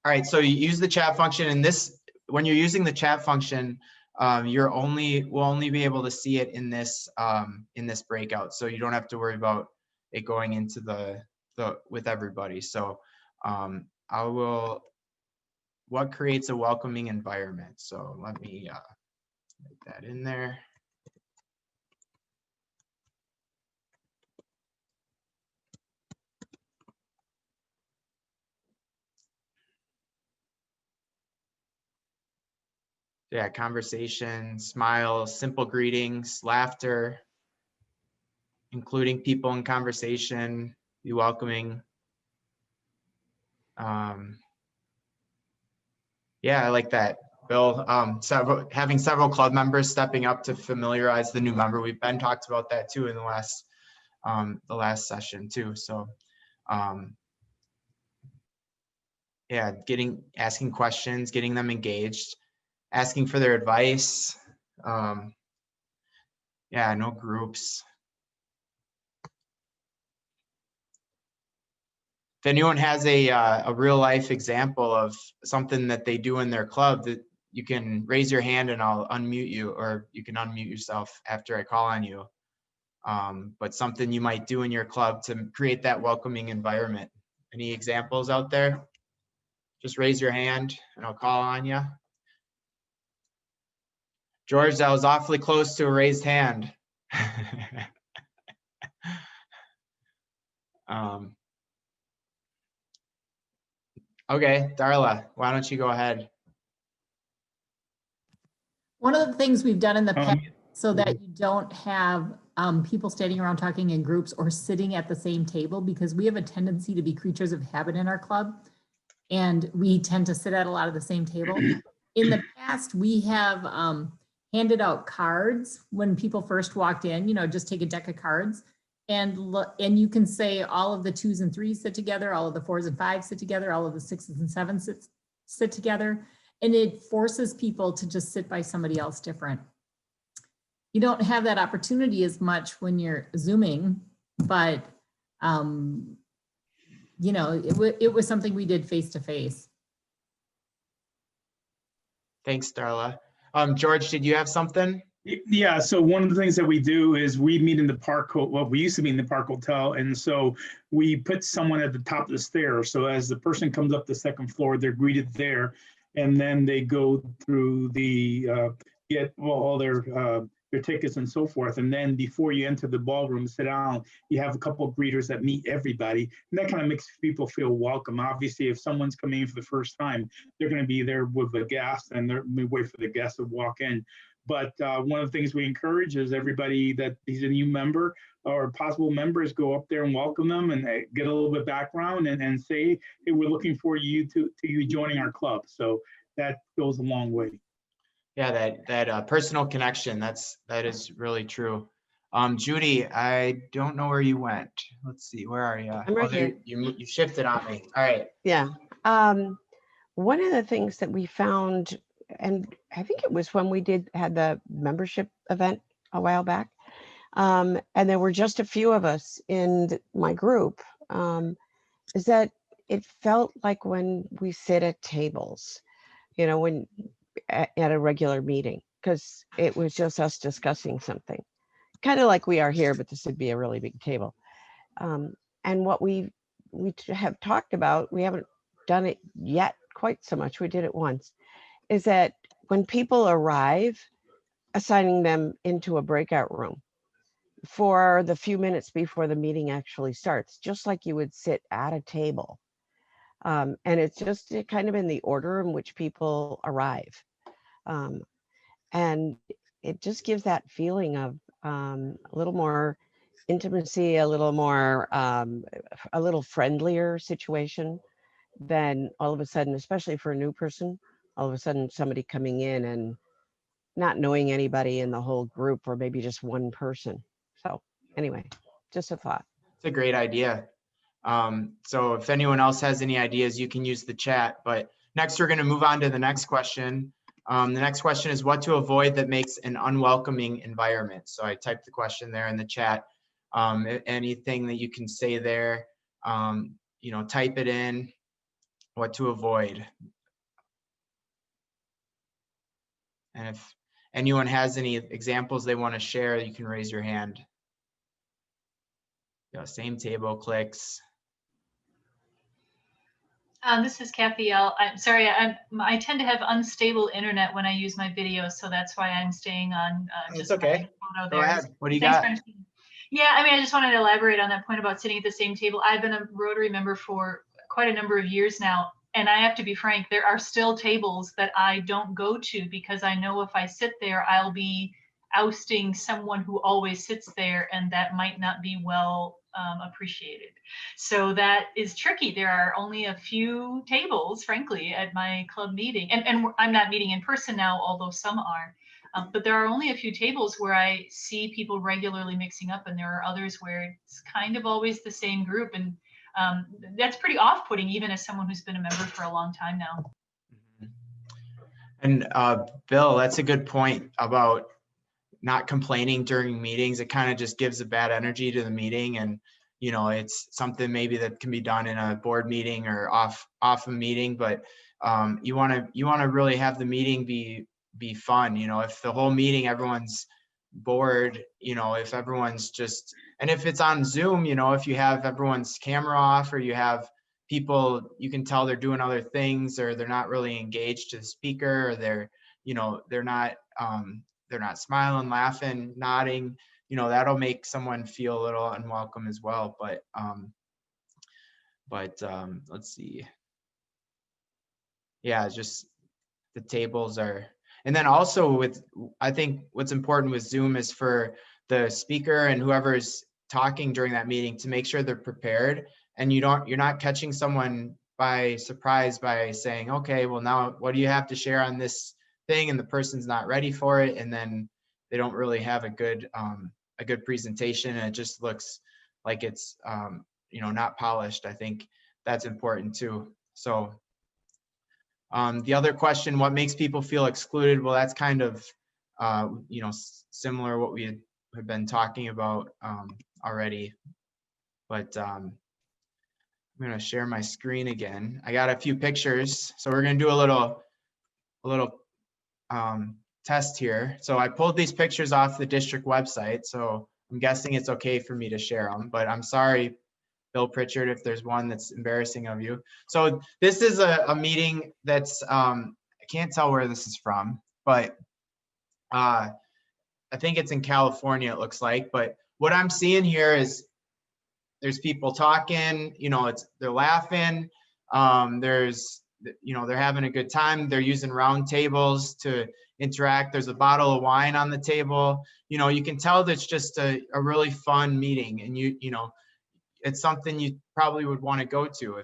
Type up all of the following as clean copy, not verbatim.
All right, so you use the chat function, and this, when you're using the chat function, we'll only be able to see it in this breakout, so you don't have to worry about it going into the with everybody. So what creates a welcoming environment? So let me write that in there. Yeah, conversation, smiles, simple greetings, laughter, including people in conversation, be welcoming. Yeah, I like that, Bill. Having several club members stepping up to familiarize the new member. We've been talked about that too in the last session too. So yeah, asking questions, getting them engaged, asking for their advice. Yeah, no groups. If anyone has a real life example of something that they do in their club, that you can raise your hand and I'll unmute you, or you can unmute yourself after I call on you. But something you might do in your club to create that welcoming environment. Any examples out there? Just raise your hand and I'll call on you. George, that was awfully close to a raised hand. Okay, Darla, why don't you go ahead? One of the things we've done in the past so that you don't have people standing around talking in groups or sitting at the same table, because we have a tendency to be creatures of habit in our club and we tend to sit at a lot of the same table. In the past, we have handed out cards when people first walked in, you know, just take a deck of cards and you can say all of the 2s and 3s sit together, all of the 4s and 5s sit together, all of the 6s and 7s sit together. And it forces people to just sit by somebody else different. You don't have that opportunity as much when you're Zooming, but you know, it was something we did face to face. Thanks, Darla. George, did you have something? Yeah, so one of the things that we do is we meet in the Park, well, we used to meet in the Park Hotel, and so we put someone at the top of the stairs. So as the person comes up the second floor, they're greeted there, and then they go through the get all their tickets and so forth. And then before you enter the ballroom, sit down, you have a couple of greeters that meet everybody, and that kind of makes people feel welcome. Obviously, if someone's coming in for the first time, they're going to be there with the guest, and we wait for the guest to walk in. But one of the things we encourage is everybody that is a new member or possible members go up there and welcome them and get a little bit of background and say, hey, we're looking for you to you joining our club. So that goes a long way. Yeah, that personal connection, that is really true. Judy, I don't know where you went. Let's see, where are you? I'm right here. You shifted on me. All right. Yeah. One of the things that we found, and I think it was when we had the membership event a while back, and there were just a few of us in my group, is that it felt like when we sit at tables, you know, when at a regular meeting, because it was just us discussing something, kind of like we are here, but this would be a really big table. And what we have talked about, we haven't done it yet quite so much, we did it once, is that when people arrive, assigning them into a breakout room for the few minutes before the meeting actually starts, just like you would sit at a table. And it's just kind of in the order in which people arrive. And it just gives that feeling of a little more intimacy, a little more, a little friendlier situation than all of a sudden, especially for a new person, all of a sudden somebody coming in and not knowing anybody in the whole group, or maybe just one person. So anyway, just a thought. It's a great idea. So if anyone else has any ideas, you can use the chat. But next, we're going to move on to the next question. The next question is what to avoid that makes an unwelcoming environment. So I typed the question there in the chat. Anything that you can say there, you know, type it in. what to avoid. And if anyone has any examples they want to share, you can raise your hand. Yeah, same table clicks. This is Kathy. I'm sorry. I tend to have unstable internet when I use my video, so that's why I'm staying on It's just okay. my photo Go there. ahead. What do you Thanks got? for understanding. Yeah, I mean, I just wanted to elaborate on that point about sitting at the same table. I've been a Rotary member for quite a number of years now, and I have to be frank, there are still tables that I don't go to because I know if I sit there, I'll be ousting someone who always sits there, and that might not be well appreciated. So that is tricky. There are only a few tables, frankly, at my club meeting, and I'm not meeting in person now, although some are. But there are only a few tables where I see people regularly mixing up, and there are others where it's kind of always the same group. And that's pretty off-putting, even as someone who's been a member for a long time now. And Bill, that's a good point about not complaining during meetings. It kind of just gives a bad energy to the meeting, and you know, it's something maybe that can be done in a board meeting or off a meeting, but you want to really have the meeting be fun. You know, if the whole meeting everyone's bored, you know, if everyone's just, and if it's on Zoom, you know, if you have everyone's camera off, or you have people, you can tell they're doing other things, or they're not really engaged to the speaker, or they're, you know, they're not smiling, laughing, nodding, you know, that'll make someone feel a little unwelcome as well. But let's see. Yeah, just the tables are, and then also with, I think what's important with Zoom is for the speaker and whoever's talking during that meeting to make sure they're prepared, and you're not catching someone by surprise by saying, okay, well, now what do you have to share on this thing, and the person's not ready for it, and then they don't really have a good presentation, and it just looks like it's you know, not polished. I think that's important too. So the other question, what makes people feel excluded? Well, that's kind of you know, similar what we have been talking about already. But I'm going to share my screen again. I got a few pictures, so we're going to do a little test here. So I pulled these pictures off the district website, so I'm guessing it's okay for me to share them, but I'm sorry, Bill Pritchard, if there's one that's embarrassing of you. So this is a meeting that's, I can't tell where this is from, but I think it's in California, it looks like. But what I'm seeing here is there's people talking, you know, they're laughing. There's, you know, they're having a good time. They're using round tables to interact. There's a bottle of wine on the table. You know, you can tell that's just a really fun meeting, and you know, it's something you probably would want to go to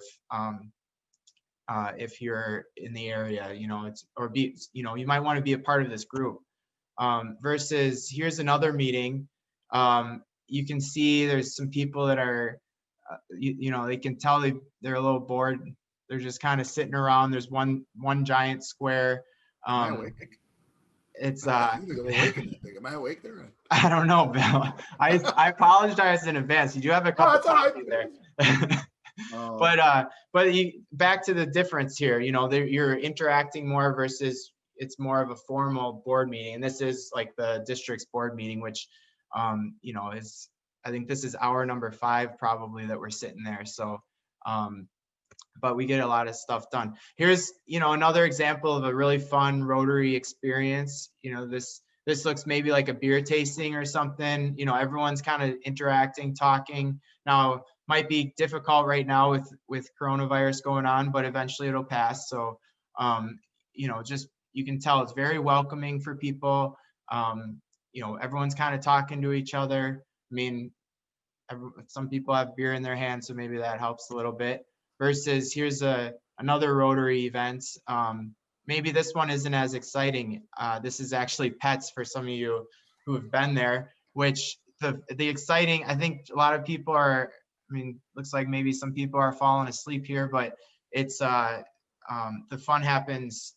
if you're in the area, you know, you know, you might want to be a part of this group. Versus here's another meeting. You can see there's some people that are, you know, they can tell they're a little bored. They're just kind of sitting around. There's one giant square. Am I awake? It's I feel like I'm awake in that thing. Am I awake there? I don't know, Bill. I apologize in advance. You do have a couple that's all right. coffee there. But back to the difference here, you know, you're interacting more versus it's more of a formal board meeting. And this is like the district's board meeting, which, you know, I think this is hour number 5 probably that we're sitting there. So, but we get a lot of stuff done. Here's, you know, another example of a really fun Rotary experience. You know, this looks maybe like a beer tasting or something. You know, everyone's kind of interacting, talking. Now, might be difficult right now with coronavirus going on, but eventually it'll pass. So, you know, just, you can tell it's very welcoming for people. You know, everyone's kind of talking to each other. I mean, some people have beer in their hand, so maybe that helps a little bit. Versus here's another Rotary event. Maybe this one isn't as exciting. This is actually pets for some of you who have been there, which the exciting, I think a lot of people are, I mean, looks like maybe some people are falling asleep here, but it's the fun happens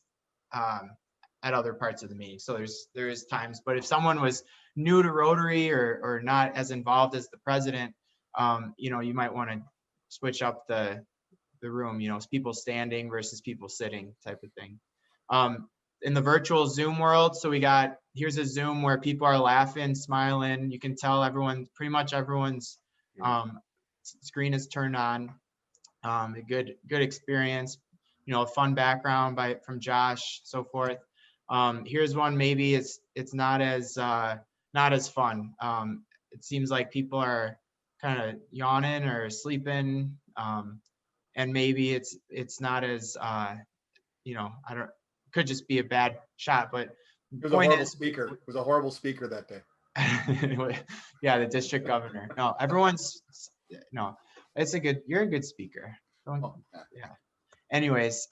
at other parts of the meeting. So there is times, but if someone was new to Rotary or not as involved as the president, you know, you might want to switch up the the room, people standing versus people sitting type of thing. In the virtual Zoom world, so here's a Zoom where people are laughing, smiling. You can tell pretty much everyone's screen is turned on. A good experience, a fun background from Josh, so forth. Here's one, maybe it's not as fun. It seems like people are kind of yawning or sleeping, and maybe it's not as could just be a bad shot, but It was a horrible speaker. It was a horrible speaker that day. yeah, the district governor. No, you're a good speaker. Yeah. Anyways,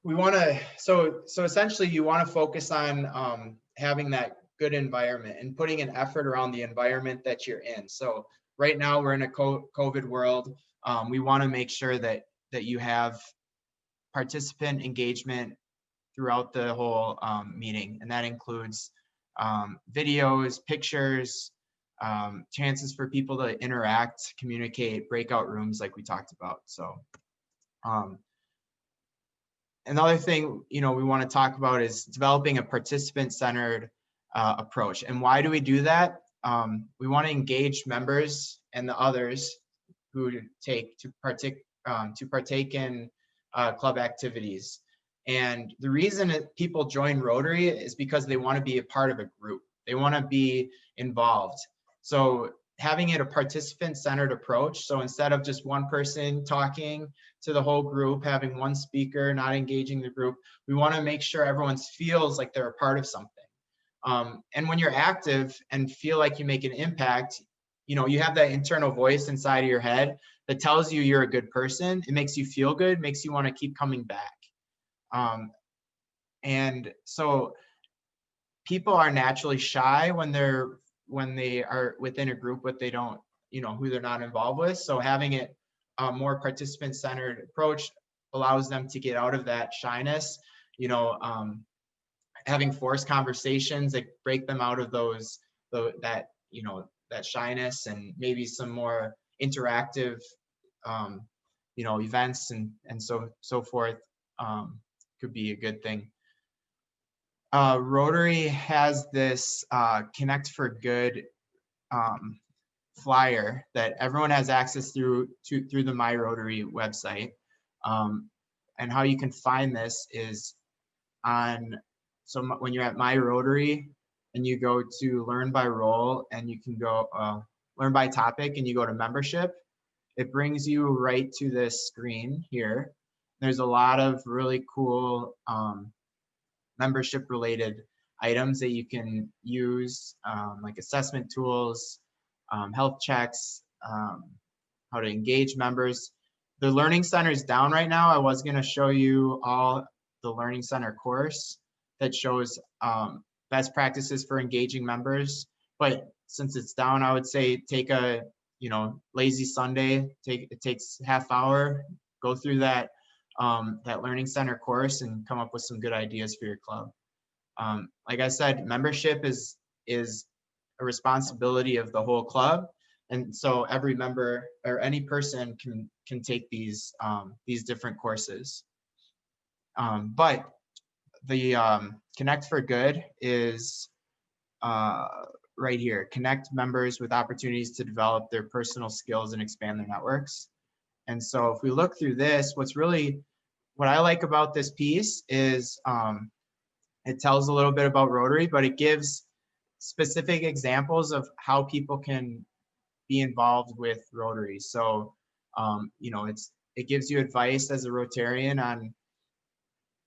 we want to, so essentially you want to focus on having that good environment and putting an effort around the environment that you're in. So right now we're in a COVID world. We want to make sure that you have participant engagement throughout the whole meeting, and that includes videos, pictures, chances for people to interact, communicate, breakout rooms like we talked about. So another thing we want to talk about is developing a participant-centered approach. And why do we do that? We want to engage members and the others who partake in club activities. And the reason that people join Rotary is because they want to be a part of a group. They want to be involved. So having it a participant-centered approach. So instead of just one person talking to the whole group, having one speaker, not engaging the group, we want to make sure everyone feels like they're a part of something. And when you're active and feel like you make an impact, you have that internal voice inside of your head that tells you you're a good person. It makes you feel good, makes you want to keep coming back. And so people are naturally shy when they are within a group, but they don't, who they're not involved with. So having it a more participant-centered approach allows them to get out of that shyness, having forced conversations that break them out of that shyness, and maybe some more interactive, events and so forth, could be a good thing. Rotary has this Connect for Good flyer that everyone has access through the My Rotary website. And how you can find this is when you're at My Rotary and you go to Learn by Role, and you can go Learn by Topic, and you go to Membership, it brings you right to this screen here. There's a lot of really cool membership related items that you can use, like assessment tools, health checks, how to engage members. The Learning Center is down right now. I was going to show you all the Learning Center course that shows best practices for engaging members. But since it's down, I would say take a lazy Sunday. It takes half hour. Go through that Learning Center course and come up with some good ideas for your club. Like I said, membership is a responsibility of the whole club, and so every member or any person can take these different courses. But the Connect for Good is right here. Connect members with opportunities to develop their personal skills and expand their networks. And so if we look through this, what I like about this piece is it tells a little bit about Rotary, but it gives specific examples of how people can be involved with Rotary. So, it gives you advice as a Rotarian on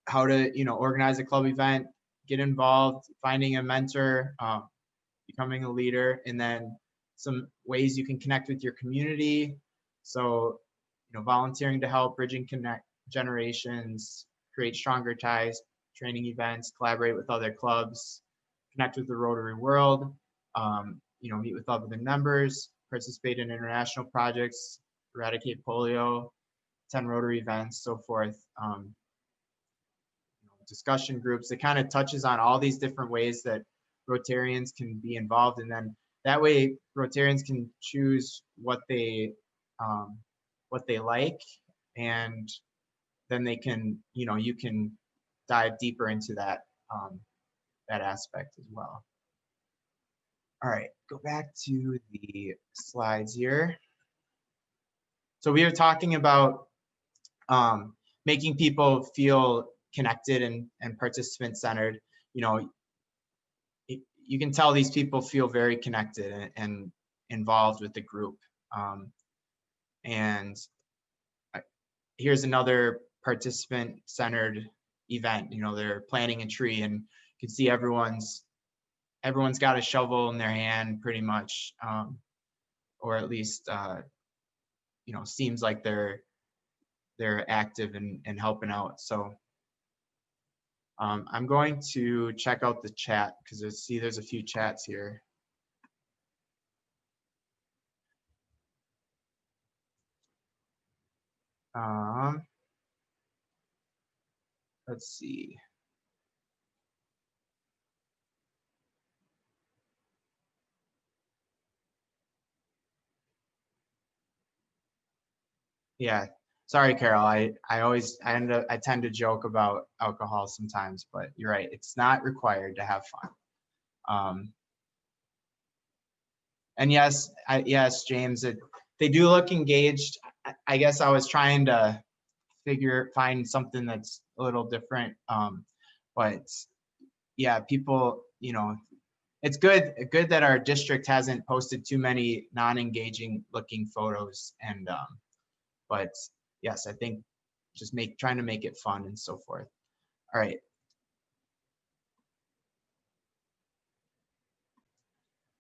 how to, organize a club event, get involved, finding a mentor, becoming a leader, and then some ways you can connect with your community. So, volunteering to help, bridging generations, create stronger ties, training events, collaborate with other clubs, connect with the Rotary world, meet with other members, participate in international projects, eradicate polio, attend Rotary events, so forth. Discussion groups. It kind of touches on all these different ways that Rotarians can be involved, and then that way Rotarians can choose what they like and then they can, you can dive deeper into that, that aspect as well. All right, go back to the slides here. So we were talking about making people feel connected and participant centered. You can tell these people feel very connected and involved with the group. And here's another participant centered event. They're planting a tree, and you can see everyone's got a shovel in their hand pretty much, or at least seems like they're active and helping out. So I'm going to check out the chat because there's a few chats here. Let's see. Yeah, sorry, Carol. I tend to joke about alcohol sometimes, but you're right. It's not required to have fun. And yes, James, they do look engaged. I guess I was trying to find something that's a little different. But yeah, people, it's good that our district hasn't posted too many non-engaging looking photos. And but yes, I think just trying to make it fun and so forth. All right.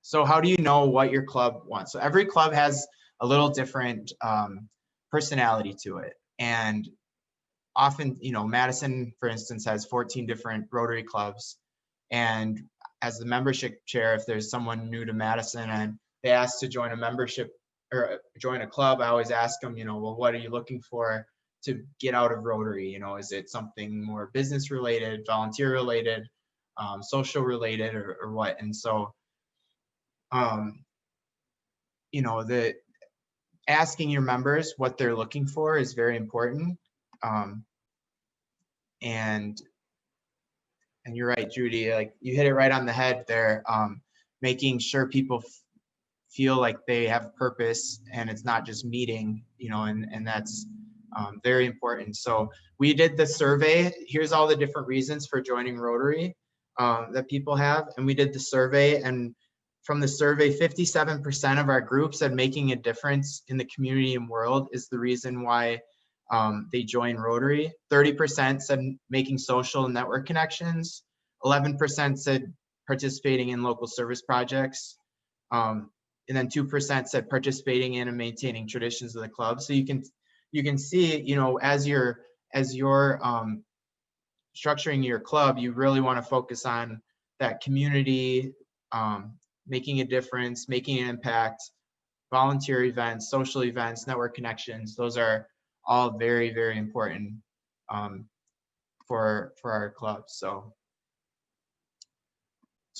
So how do you know what your club wants? So every club has a little different personality to it. And often, Madison, for instance, has 14 different Rotary clubs. And as the membership chair, if there's someone new to Madison and they ask to join a membership or join a club, I always ask them, well, what are you looking for to get out of Rotary? Is it something more business related, volunteer related, social related, or what? And so, the asking your members what they're looking for is very important. And you're right, Judy, like you hit it right on the head there. Making sure people feel like they have purpose and it's not just meeting, and that's very important. So we did the survey. Here's all the different reasons for joining Rotary that people have. And we did the survey, and from the survey, 57% of our group said making a difference in the community and world is the reason why they join Rotary. 30% said making social and network connections. 11% said participating in local service projects. And then 2% said participating in and maintaining traditions of the club. So you can see, as you're structuring your club, you really want to focus on that community, making a difference, making an impact, volunteer events, social events, network connections. Those are all very, very important for our club. So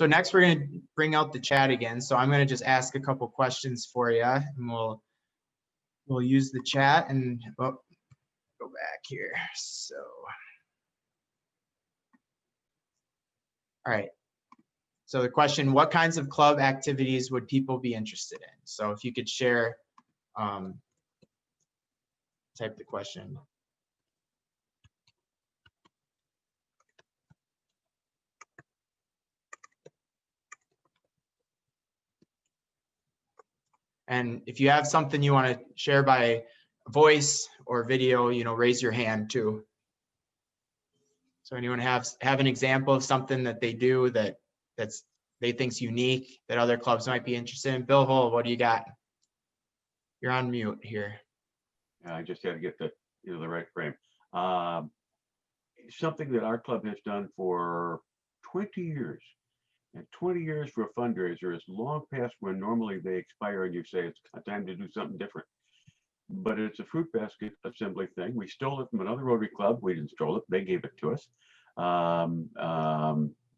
next we're going to bring out the chat again. So I'm going to just ask a couple questions for you, and we'll use the chat and go back here. So, all right. So the question, what kinds of club activities would people be interested in? So if you could share, type the question. And if you have something you want to share by voice or video, raise your hand too. So anyone have an example of something that they do they think's unique that other clubs might be interested in? Bill Hull, what do you got? You're on mute here. I just had to get the right frame. Something that our club has done for 20 years. And 20 years for a fundraiser is long past when normally they expire and you say it's time to do something different. But it's a fruit basket assembly thing. We stole it from another Rotary club. We didn't steal it. They gave it to us.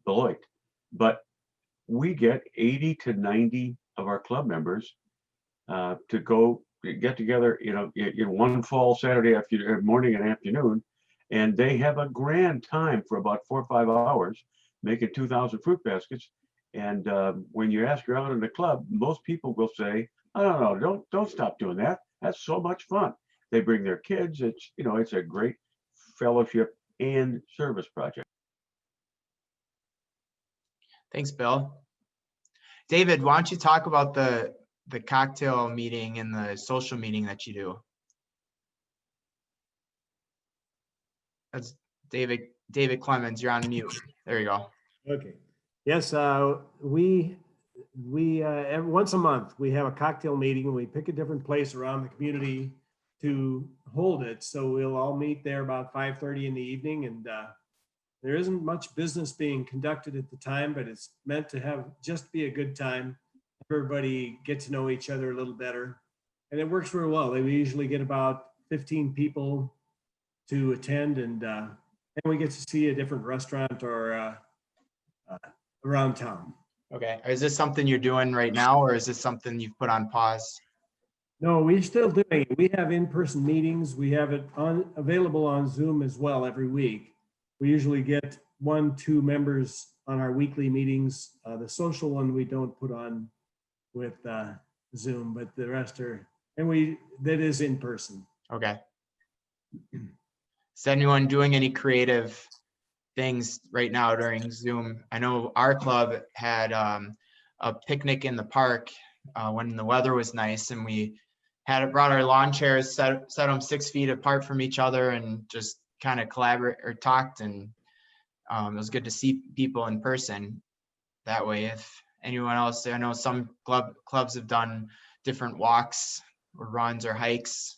Beloit. But we get 80 to 90 of our club members to go get together, in one fall Saturday morning and afternoon, and they have a grand time for about 4 or 5 hours making 2,000 fruit baskets. And when you ask around in the club, most people will say, "I don't know, don't stop doing that. That's so much fun." They bring their kids. It's a great fellowship and service project. Thanks, Bill. David, why don't you talk about the cocktail meeting and the social meeting that you do? That's David Clemens, you're on mute. There you go. Okay. Yes, we every once a month we have a cocktail meeting and we pick a different place around the community to hold it. So we'll all meet there about 5:30 in the evening, and there isn't much business being conducted at the time, but it's meant to just be a good time. Everybody get to know each other a little better, and it works very well. We usually get about 15 people to attend, and we get to see a different restaurant or around town. Okay. Is this something you're doing right now, or is this something you've put on pause? No, we're still doing it. We have in-person meetings. We have it available on Zoom as well every week. We usually get 1-2 members on our weekly meetings. The social one we don't put on with Zoom, but the rest are, that is in person. Okay. Is anyone doing any creative things right now during Zoom? I know our club had a picnic in the park when the weather was nice, and we brought our lawn chairs, set them 6 feet apart from each other, and just kind of collaborate or talked, and it was good to see people in person that way. If anyone else, I know some clubs have done different walks or runs or hikes.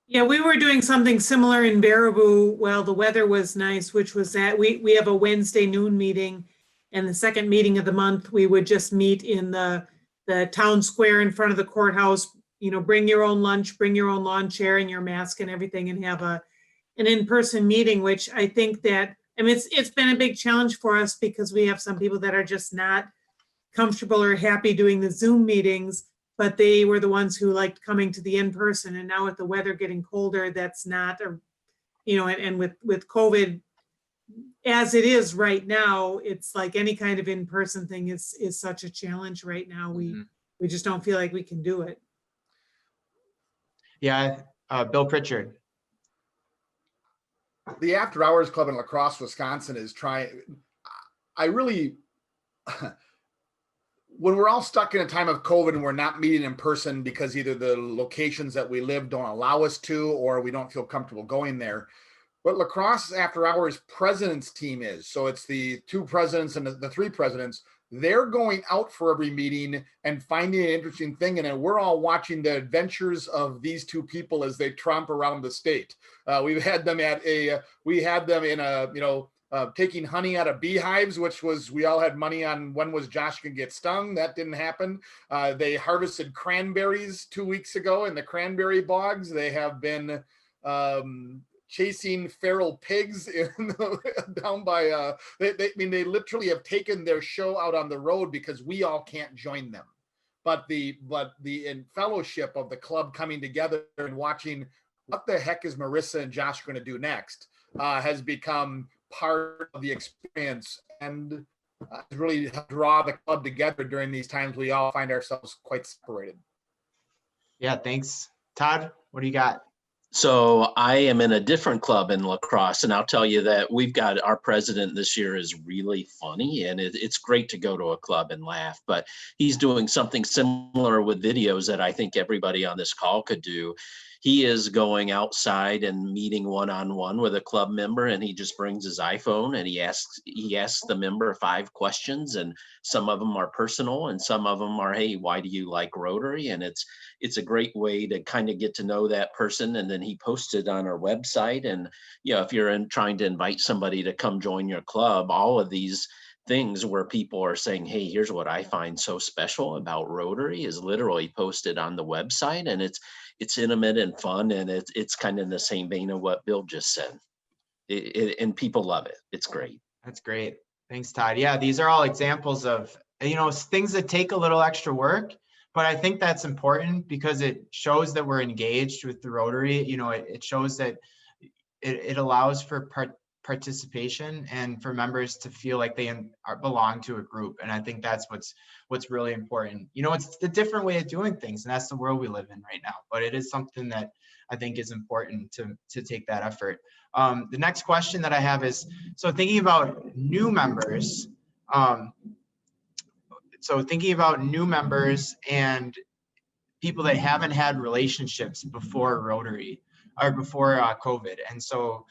Yeah, we were doing something similar in Baraboo while the weather was nice, which was that we have a Wednesday noon meeting, and the second meeting of the month, we would just meet in the town square in front of the courthouse. Bring your own lunch, bring your own lawn chair and your mask and everything, and have an in-person meeting, which I think that, it's been a big challenge for us because we have some people that are just not comfortable or happy doing the Zoom meetings, but they were the ones who liked coming to the in-person. And now with the weather getting colder, that's not and with COVID as it is right now, it's like any kind of in-person thing is such a challenge right now. We just don't feel like we can do it. Yeah, Bill Pritchard. The After Hours Club in La Crosse, Wisconsin is trying. When we're all stuck in a time of COVID and we're not meeting in person because either the locations that we live don't allow us to, or we don't feel comfortable going there, what La Crosse After Hours president's team is, so it's the 2 presidents and the 3 presidents, they're going out for every meeting and finding an interesting thing. And then we're all watching the adventures of these 2 people as they tromp around the state. We had them taking honey out of beehives, which was, we all had money on when was Josh gonna get stung. That didn't happen. They harvested cranberries 2 weeks ago in the cranberry bogs. They have been chasing feral pigs down by they literally have taken their show out on the road because we all can't join them. But the in fellowship of the club coming together and watching what the heck is Marissa and Josh going to do next has become part of the experience, and really draw the club together during these times we all find ourselves quite separated. Yeah, thanks. Todd, what do you got? So I am in a different club in La Crosse, and I'll tell you that we've got our president this year is really funny, and it's great to go to a club and laugh, but he's doing something similar with videos that I think everybody on this call could do. He is going outside and meeting one-on-one with a club member, and he just brings his iPhone and he asks the member 5 questions, and some of them are personal and some of them are, hey, why do you like Rotary? And it's a great way to kind of get to know that person. And then he posted on our website. And if you're trying to invite somebody to come join your club, all of these things where people are saying, hey, here's what I find so special about Rotary is literally posted on the website, and it's intimate and fun, and it's kind of in the same vein of what Bill just said. And people love it. It's great. That's great. Thanks, Todd. Yeah, these are all examples of, things that take a little extra work, but I think that's important because it shows that we're engaged with the Rotary. You know, it shows that it allows for participation and for members to feel like they belong to a group. And I think that's what's really important. You know, it's the different way of doing things, and that's the world we live in right now. But it is something that I think is important to take that effort. The next question that I have is, so thinking about new members, and people that haven't had relationships before Rotary or before COVID. And so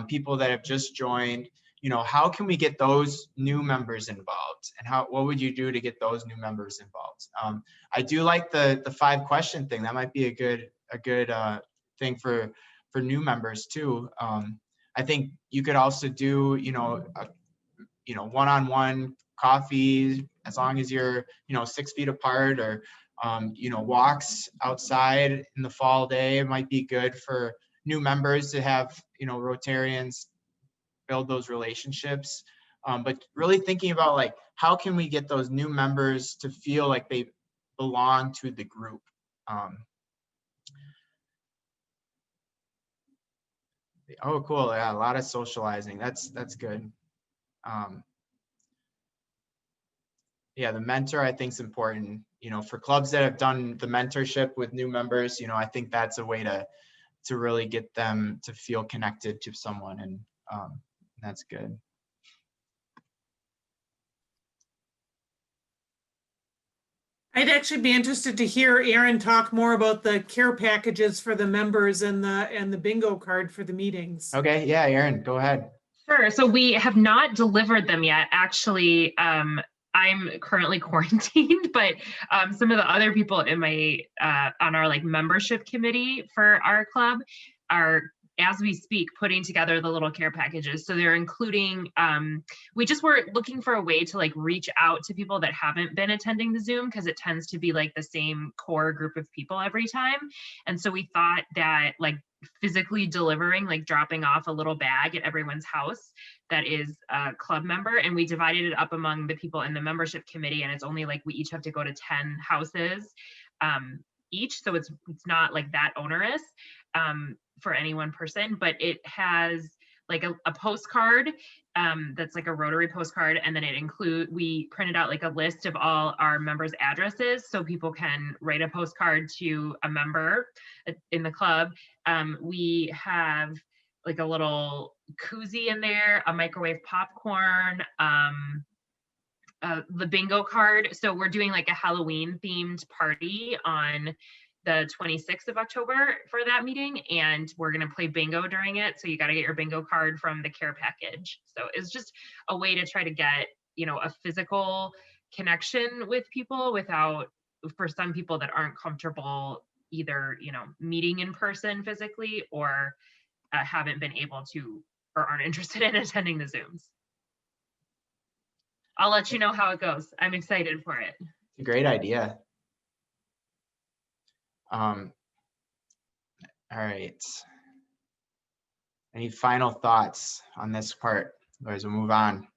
people that have just joined, you know, how can we get those new members involved, and what would you do to get those new members involved? I do like the 5-question thing. That might be a good thing for new members too. I think you could also do, you know, one-on-one coffee, as long as you're, 6 feet apart, or walks outside in the fall day. It might be good for new members to have, Rotarians build those relationships. But really thinking about, like, how can we get those new members to feel like they belong to the group? Oh, cool. Yeah, a lot of socializing. That's good. Yeah, the mentor, I think, is important. For clubs that have done the mentorship with new members, I think that's a way to really get them to feel connected to someone, and that's good. I'd actually be interested to hear Aaron talk more about the care packages for the members and the bingo card for the meetings. Okay, yeah, Aaron, go ahead. Sure. So we have not delivered them yet. Actually, I'm currently quarantined, but some of the other people in my on our membership committee for our club are, as we speak, putting together the little care packages. So they're including, we just were looking for a way to reach out to people that haven't been attending the Zoom, because it tends to be the same core group of people every time. And so we thought that physically delivering, dropping off a little bag at everyone's house that is a club member, and we divided it up among the people in the membership committee, and it's only we each have to go to 10 houses each, so it's not that onerous for any one person. But it has a postcard that's a Rotary postcard, and then we printed out a list of all our members' addresses, so people can write a postcard to a member in the club. We have a little koozie in there, a microwave popcorn, the bingo card. So we're doing a Halloween themed party on the 26th of October for that meeting, and we're going to play bingo during it. So you got to get your bingo card from the care package. So it's just a way to try to get, a physical connection with people without, for some people that aren't comfortable either, meeting in person physically, or haven't been able to, or aren't interested in attending the Zooms. I'll let you know how it goes. I'm excited for it. It's a great idea. All right. Any final thoughts on this part? Otherwise, we'll move on.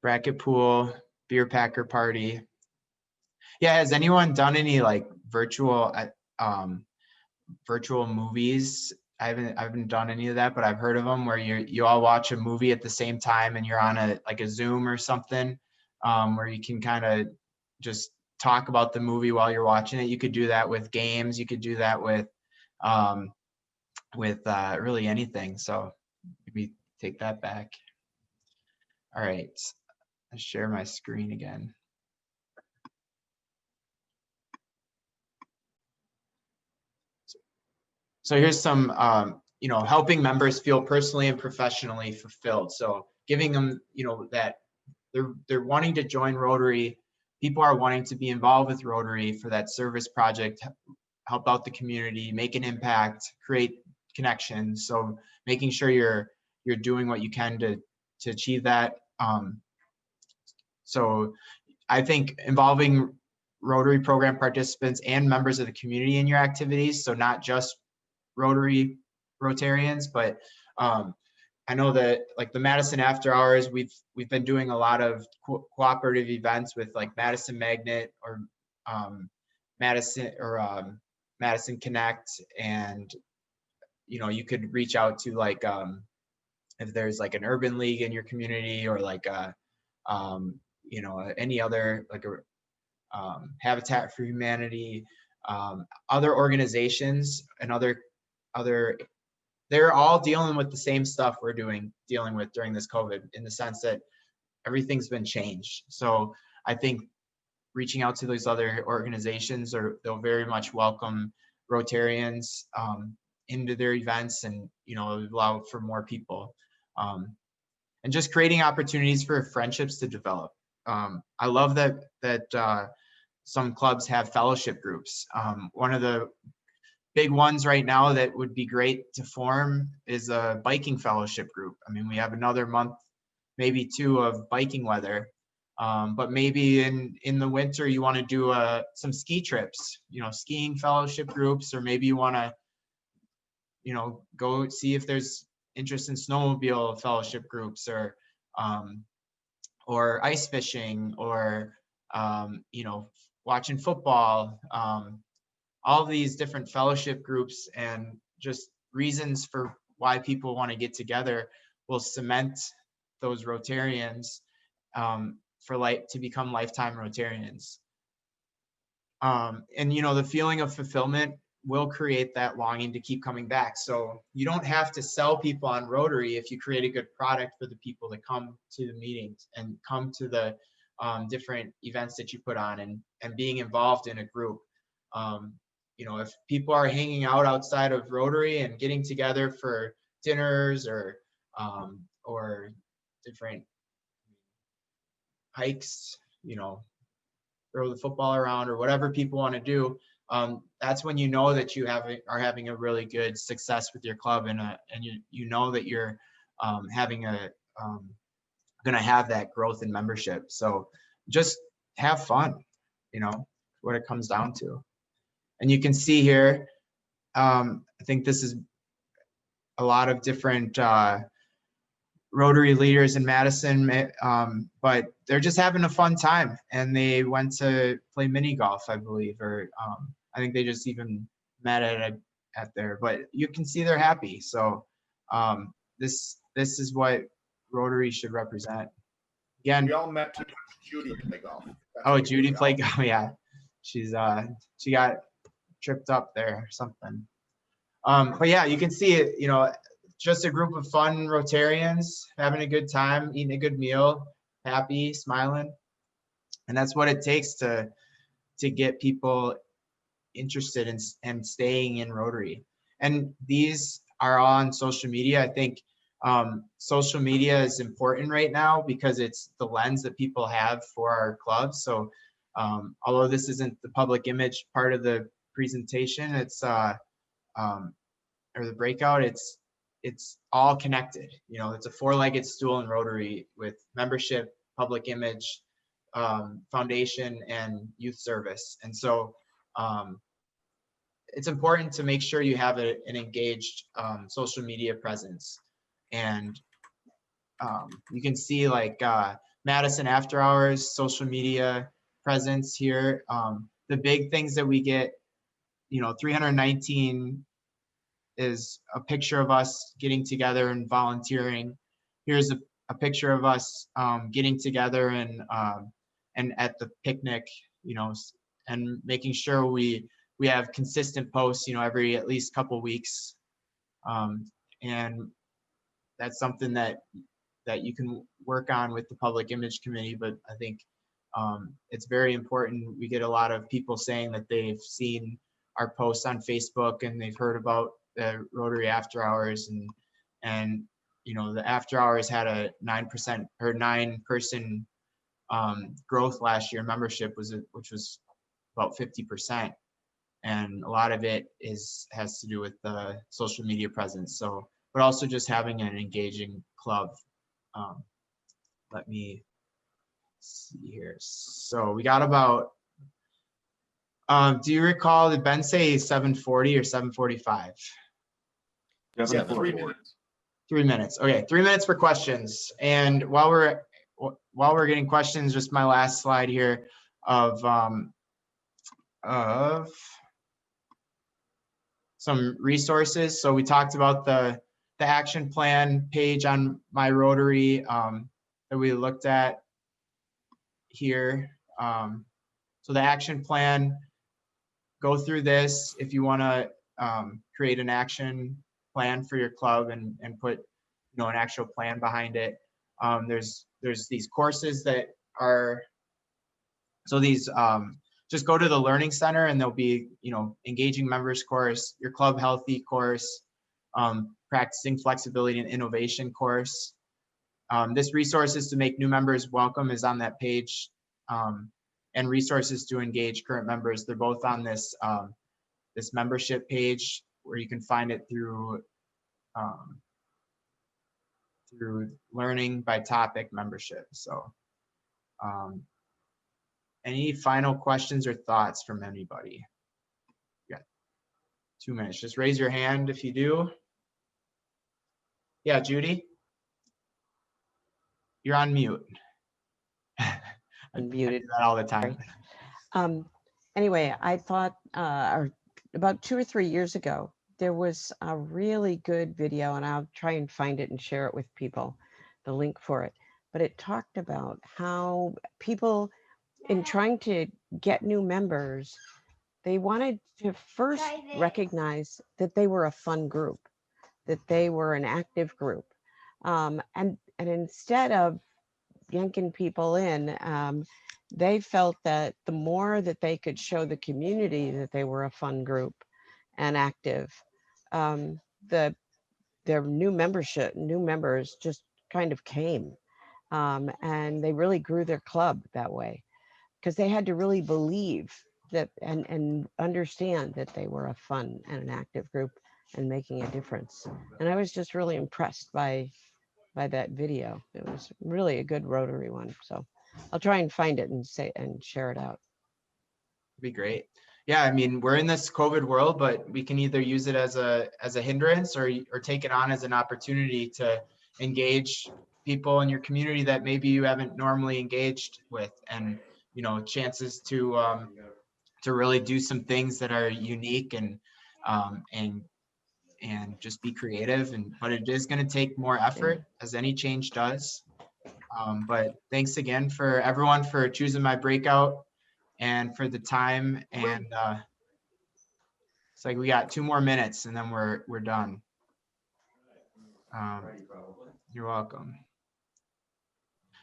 Bracket pool, beer packer party. Yeah, has anyone done any virtual movies? I haven't done any of that, but I've heard of them, where you all watch a movie at the same time, and you're on a Zoom or something, where you can kind of just talk about the movie while you're watching it. You could do that with games. You could do that with really anything. So maybe take that back. All right, let's share my screen again. So here's some, helping members feel personally and professionally fulfilled. So giving them, that they're wanting to join Rotary. People are wanting to be involved with Rotary for that service project, help out the community, make an impact, create connections. So making sure you're doing what you can to achieve that. So I think involving Rotary program participants and members of the community in your activities. So not just Rotarians, but I know that like the Madison After Hours, we've been doing a lot of cooperative events with like Madison Magnet or Madison Connect, and you could reach out to like if there's like an urban league in your community, or like any other like a Habitat for Humanity, other organizations and other they're all dealing with the same stuff we're dealing with during this COVID, in the sense that everything's been changed. So I think reaching out to those other organizations, they'll very much welcome Rotarians into their events, and allow for more people, and just creating opportunities for friendships to develop. I love that some clubs have fellowship groups. One of the big ones right now that would be great to form is a biking fellowship group. I mean, we have another month, maybe 2 of biking weather, but maybe in the winter you want to do some ski trips, skiing fellowship groups, or maybe you want to go see if there's interest in snowmobile fellowship groups, or ice fishing, or watching football. All these different fellowship groups and just reasons for why people want to get together will cement those Rotarians to become lifetime Rotarians. And the feeling of fulfillment will create that longing to keep coming back. So you don't have to sell people on Rotary if you create a good product for the people that come to the meetings and come to the different events that you put on, and being involved in a group. If people are hanging out outside of Rotary and getting together for dinners or different hikes, throw the football around or whatever people want to do, that's when that you are having a really good success with your club, and that you're going to have that growth in membership. So just have fun, what it comes down to. And you can see here, I think this is a lot of different Rotary leaders in Madison, but they're just having a fun time, and they went to play mini golf, I believe, or I think they just even met at there, but you can see they're happy. So this is what Rotary should represent. Again, We all met to watch Judy play golf. Judy played golf. Yeah, she got tripped up there or something. But yeah, you can see it, just a group of fun Rotarians having a good time, eating a good meal, happy, smiling. And that's what it takes to get people interested in staying in Rotary. And these are all on social media. I think social media is important right now because it's the lens that people have for our club. So although this isn't the public image part of the presentation, it's or the breakout, it's all connected. It's a 4-legged stool in Rotary with membership, public image, foundation, and youth service. And so it's important to make sure you have an engaged social media presence. And you can see like Madison After Hours social media presence here. The big things that we get, 319 is a picture of us getting together and volunteering. Here's a picture of us getting together and at the picnic, and making sure we have consistent posts, every at least couple weeks. And that's something that you can work on with the public image committee, but I think it's very important. We get a lot of people saying that they've seen our posts on Facebook and they've heard about the Rotary After Hours, and the After Hours had a 9% or 9-person growth last year. Membership which was about 50%, and a lot of it has to do with the social media presence. So, but also just having an engaging club. Let me see here. So we got about. Do you recall, did Ben say 7:40 or 7:45? Yeah, 3 7:40. minutes. 3 minutes. Okay, 3 minutes for questions. And while we're getting questions, just my last slide here of some resources. So we talked about the action plan page on my Rotary that we looked at here. So the action plan, go through this if you want to create an action plan for your club and put an actual plan behind it. There's these courses that are, so these just go to the Learning Center and there'll be engaging members course, your club healthy course, practicing flexibility and innovation course. This resources to make new members welcome is on that page, and resources to engage current members. They're both on this this membership page where you can find it through learning by topic membership. So any final questions or thoughts from anybody? You got 2 minutes. Just raise your hand if you do. Yeah, Judy, you're on mute. I Muted. do that all the time. Anyway, I thought about 2 or 3 years ago, there was a really good video, and I'll try and find it and share it with people, the link for it. But it talked about how people, in trying to get new members, they wanted to first recognize that they were a fun group, that they were an active group. And instead of yanking people in, they felt that the more that they could show the community that they were a fun group and active, their new members just kind of came, and they really grew their club that way, because they had to really believe that and understand that they were a fun and an active group and making a difference. And I was just really impressed by that video. It was really a good Rotary one. So I'll try and find it and share it out. Be great. Yeah, I mean, we're in this COVID world, but we can either use it as a hindrance or take it on as an opportunity to engage people in your community that maybe you haven't normally engaged with, and chances to really do some things that are unique and just be creative. But it is going to take more effort, as any change does. But thanks again for everyone for choosing my breakout and for the time. And it's like we got 2 more minutes and then we're done. You're welcome.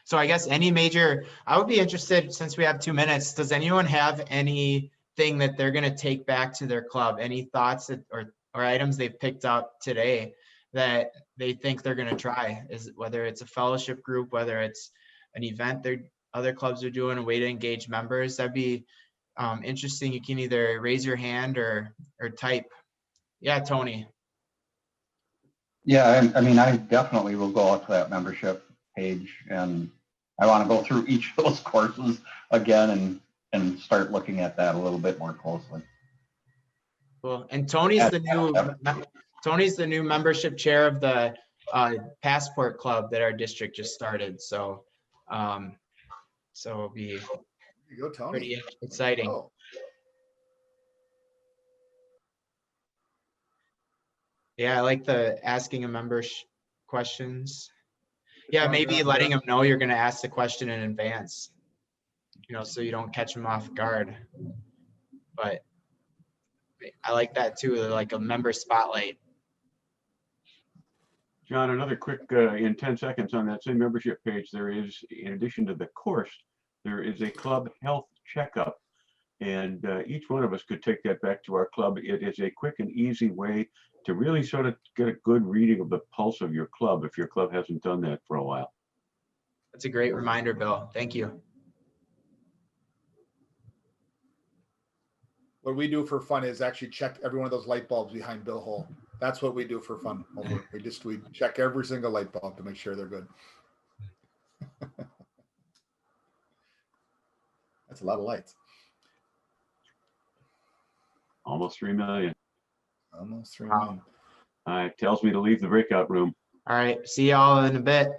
So I guess I would be interested, since we have 2 minutes, does anyone have anything that they're going to take back to their club? Any thoughts or items they've picked up today that they think they're going to try? Whether it's a fellowship group, whether it's an event other clubs are doing, a way to engage members. That'd be interesting. You can either raise your hand or type. Yeah, Tony. Yeah, I mean, I definitely will go out to that membership page, and I want to go through each of those courses again and start looking at that a little bit more closely. Cool. And Tony's the new membership chair of the Passport Club that our district just started. So it'll be pretty exciting. Oh. Yeah, I like the asking a member questions. Yeah, maybe letting them know you're going to ask the question in advance, so you don't catch them off guard. But I like that too, like a member spotlight. John, another quick, in 10 seconds on that same membership page, there is, in addition to the course, there is a club health checkup. And each one of us could take that back to our club. It is a quick and easy way to really sort of get a good reading of the pulse of your club if your club hasn't done that for a while. That's a great reminder, Bill. Thank you. What we do for fun is actually check every one of those light bulbs behind Bill Hole. That's what we do for fun. We check every single light bulb to make sure they're good. That's a lot of lights. Almost 3 million. Almost 3 million. It tells me to leave the breakout room. All right, see y'all in a bit.